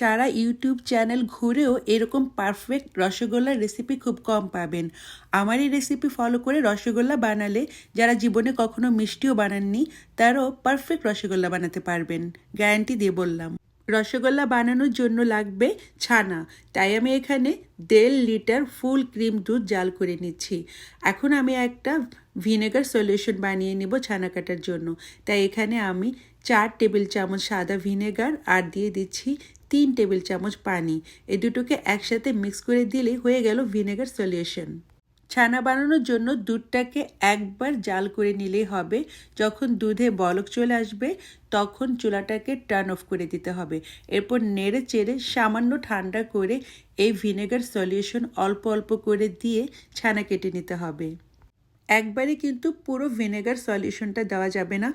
সারা YouTube channel ঘুরেও এরকম perfect রসগোল্লার রেসিপি খুব কম পাবেন। আমার এই রেসিপি ফলো করে রসগোল্লা বানালে যারা জীবনে কখনো মিষ্টিও বানাননি তারাও পারফেক্ট রসগোল্লা বানাতে পারবেন, গ্যারান্টি দিয়ে বললাম। রসগোল্লা বানানোর জন্য লাগবে ছানা, তাই আমি এখানে 1.5 লিটার ফুল ক্রিম দুধ জাল করে নিচ্ছি। এখন আমি একটা ভিনেগার সলিউশন বানিয়ে নেব ছানা কাটার জন্য, তাই এখানে আমি 4 টেবিল চামচ সাদা ভিনেগার আর দিয়ে দিচ্ছি 3 টেবিল চামচ পানি। এই দুটোকে একসাথে মিক্স করে দিলেই হয়ে গেল ভিনেগার সলিউশন। ছানা বানানোর জন্য দুধটাকে একবার জাল করে নিলেই হবে। যখন দুধে বলক চলে আসবে তখন চুলাটাকে টার্ন অফ করে দিতে হবে। এরপর নেড়ে চেড়ে সামান্য ঠান্ডা করে এই ভিনেগার সলিউশন অল্প অল্প করে দিয়ে ছানা কেটে নিতে হবে। একবারে কিন্তু পুরো ভিনেগার সলিউশনটা দেওয়া যাবে না,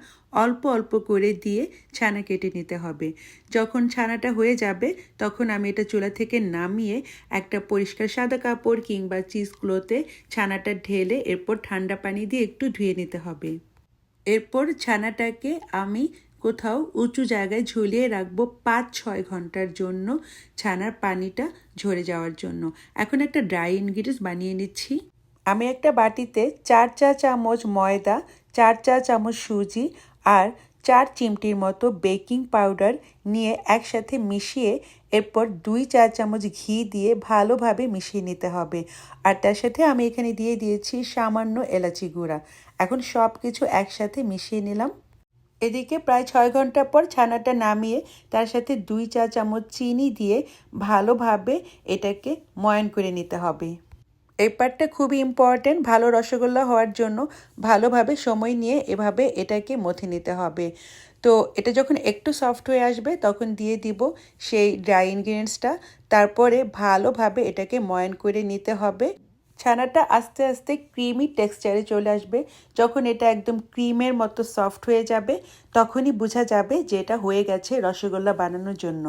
অল্প অল্প করে দিয়ে ছানা কেটে নিতে হবে। যখন ছানাটা হয়ে যাবে তখন আমি এটা চুলা থেকে নামিয়ে একটা পরিষ্কার সাদা কাপড় কিংবা চিজ ক্লথে ছানাটা ঢেলে এরপর ঠান্ডা পানি দিয়ে একটু ধুয়ে নিতে হবে। এরপর ছানাটাকে আমি কোথাও উঁচু জায়গায় ঝুলিয়ে রাখবো 5-6 ঘন্টার জন্য, ছানার পানিটা ঝরে যাওয়ার জন্য। এখন একটা ড্রাই ইনগ্রিডিয়েন্টস বানিয়ে নিচ্ছি। আমি একটা বাটিতে 4 চা চামচ ময়দা, 4 চা চামচ সুজি আর 4 চিমটির মতো বেকিং পাউডার নিয়ে একসাথে মিশিয়ে এরপর 2 চা চামচ ঘি দিয়ে ভালোভাবে মিশিয়ে নিতে হবে। আর তার সাথে আমি এখানে দিয়ে দিয়েছি সামান্য এলাচি গুঁড়া। এখন সব কিছু একসাথে মিশিয়ে নিলাম। এদিকে প্রায় 6 ঘন্টা পর ছানাটা নামিয়ে তার সাথে 2 চা চামচ চিনি দিয়ে ভালোভাবে এটাকে ময়ান করে নিতে হবে। এই পার্টটা খুবই ইম্পর্টেন্ট, ভালো রসগোল্লা হওয়ার জন্য ভালোভাবে সময় নিয়ে এভাবে এটাকে মথে নিতে হবে। তো এটা যখন একটু সফট হয়ে আসবে তখন দিয়ে দিব সেই ড্রাই ইনগ্রিডিয়েন্টসটা, তারপরে ভালোভাবে এটাকে ময়ান করে নিতে হবে। ছানাটা আস্তে আস্তে ক্রিমি টেক্সচারে চলে আসবে। যখন এটা একদম ক্রিমের মতো সফট হয়ে যাবে তখনই বোঝা যাবে যে এটা হয়ে গেছে রসগোল্লা বানানোর জন্য।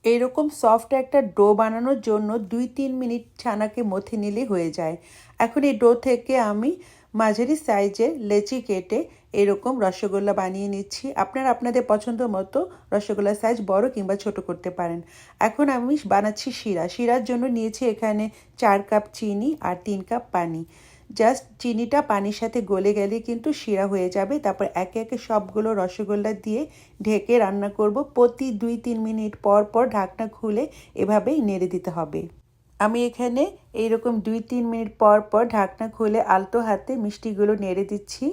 এইরকম সফট একটা ডো বানানোর জন্য 2-3 মিনিট ছানাকে মথে নিলেই হয়ে যায়। এখন এই ডো থেকে আমি মাঝারি সাইজের লেচি কেটে এরকম রসগোল্লা বানিয়ে নিচ্ছি। আপনারা আপনাদের পছন্দ মতো রসগোল্লার সাইজ বড় কিংবা ছোট করতে পারেন। এখন আমি বানাচ্ছি শিরা। শিরার জন্য নিয়েছি এখানে 4 কাপ চিনি আর 3 কাপ পানি। জাস্ট চিনিটা পানির সাথে গলে গেলে কিন্তু শিরা হয়ে যাবে। তারপর একে একে সবগুলো রসগোল্লা দিয়ে ঢেকে রান্না করব। প্রতি 2-3 মিনিট পর পর ঢাকনা খুলে এভাবেই নেড়ে দিতে হবে। আমি এখানে এইরকম 2-3 মিনিট পর পর ঢাকনা খুলে আলতো হাতে মিষ্টিগুলো নেড়ে দিচ্ছি।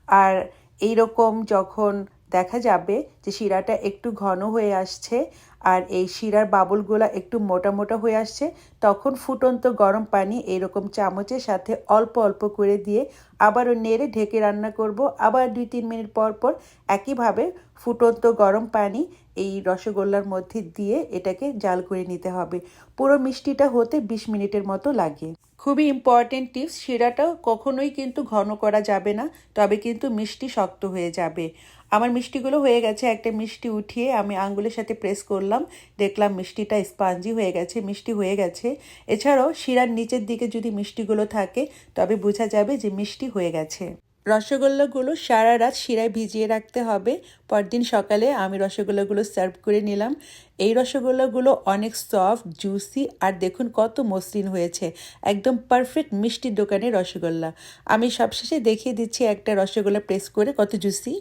আর এইরকম যখন দেখা যাবে যে শিরাটা একটু ঘন হয়ে আসছে আর এই শিরার বাবলগুলো একটু মোটা মোটা হয়ে আসছে, তখন ফুটন্ত গরম পানি এইরকম চামচের সাথে অল্প অল্প করে দিয়ে আবারও নেড়ে ঢেকে রান্না করব। আবার 2-3 মিনিট পর পর একইভাবে ফুটন্ত গরম পানি এই রসগোল্লার মধ্যে দিয়ে এটাকে জাল করে নিতে হবে। পুরো মিষ্টিটা হতে 20 মিনিটের মতো লাগে। খুবই ইম্পর্টেন্ট টিপস, শিরাটা কখনোই কিন্তু ঘন করা যাবে না, তবে কিন্তু মিষ্টি শক্ত হয়ে যাবে। আমার মিষ্টিগুলো হয়ে গেছে। একটা মিষ্টি উঠিয়ে আমি আঙ্গুলের সাথে প্রেস করলাম, দেখলাম মিষ্টিটা স্পঞ্জি হয়ে গেছে, মিষ্টি হয়ে গেছে। এছাড়াও শিরার নিচের দিকে যদি মিষ্টিগুলো থাকে তবে বোঝা যাবে যে মিষ্টি হয়ে গেছে। রসগোল্লাগুলো সারা রাত শিরায় ভিজিয়ে রাখতে হবে। পরদিন সকালে আমি রসগোল্লাগুলো সার্ভ করে নিলাম। এই রসগোল্লাগুলো অনেক সফট, জুসি আর দেখুন কত মসৃণ হয়েছে, একদম পারফেক্ট মিষ্টির দোকানের রসগোল্লা। আমি সবশেষে দেখিয়ে দিচ্ছি একটা রসগোল্লা প্রেস করে কত জুসি।